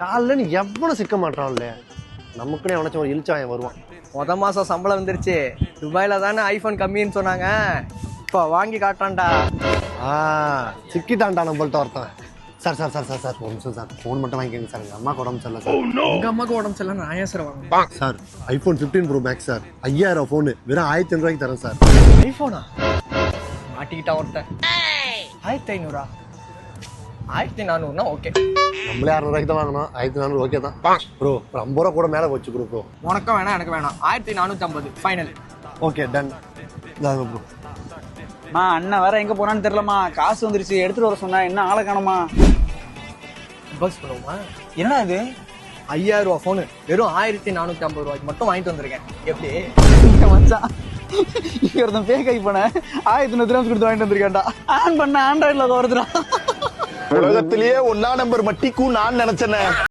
காலைல நீ எவ்வளவு சிக்க மாட்டான்ல, நமக்குன்னு எவனாச்சும் ஒரு இழிச்சாயம் வருவான். மாசம் சம்பளம் வந்துருச்சு. துபாயில தானே ஐபோன் கம்மின்னு சொன்னாங்க, இப்ப வாங்கி காட்டான்டா. சிக்கிட்டான்டா நம்மள்ட்ட ஒருத்தன். Sir sir sir sir sir ஒரு நிமிஷம் சார், ஃபோன் மட்டும் வாங்கிக்கோங்க சார், எங்கள் அம்மாவுக்கு உடம்பு சரியில்லை சார். உங்க அம்மாவுக்கு உடம்பு சரியில்லை, நான் ஏன் சார் வாங்க sir? IPhone 15 Pro Max sir, 5000 phone வெறும் 1500 ரூபாய்க்கு தரேன் சார். ஐபோனா? மாட்டிக்கிட்டா ஒருத்தன். 1500? 1400 ஓகே. நம்மளே 600 ரூபாய்க்கு தான் வாங்கணும், 1400 ஓகே தான் ப்ரோ. ஒரு 50 ரூபா கூட மேலே போச்சு ப்ரோ. ப்ரோ உனக்கும் வேணாம் எனக்கு வேணாம், 1450 ஃபைனல். Okay done. இதாங்க ப்ரோ. அண்ணன் வேற எங்க போனான்னு தெரியலமா, காசு வந்துருச்சு எடுத்துட்டு வர சொன்னா, என்ன ஆளை காணுமா? பஸ் பண்ணுவோமா? என்னடா இது? 5000 ரூபா போனு வெறும் 1450 ரூபாய்க்கு மட்டும் வாங்கிட்டு வந்திருக்கேன். எப்படி மச்சான், இங்க ஒருத்தன் பேக் ஐபோன 1100 கொடுத்து வாங்கிட்டு வந்திருக்கேன்டா. ஆன் பண்ண ஆண்ட்ராய்ட்ல வருதுடா. உலகத்திலேயே 1 நம்பர் மட்டிக்கும் நான் நினைச்சேன்.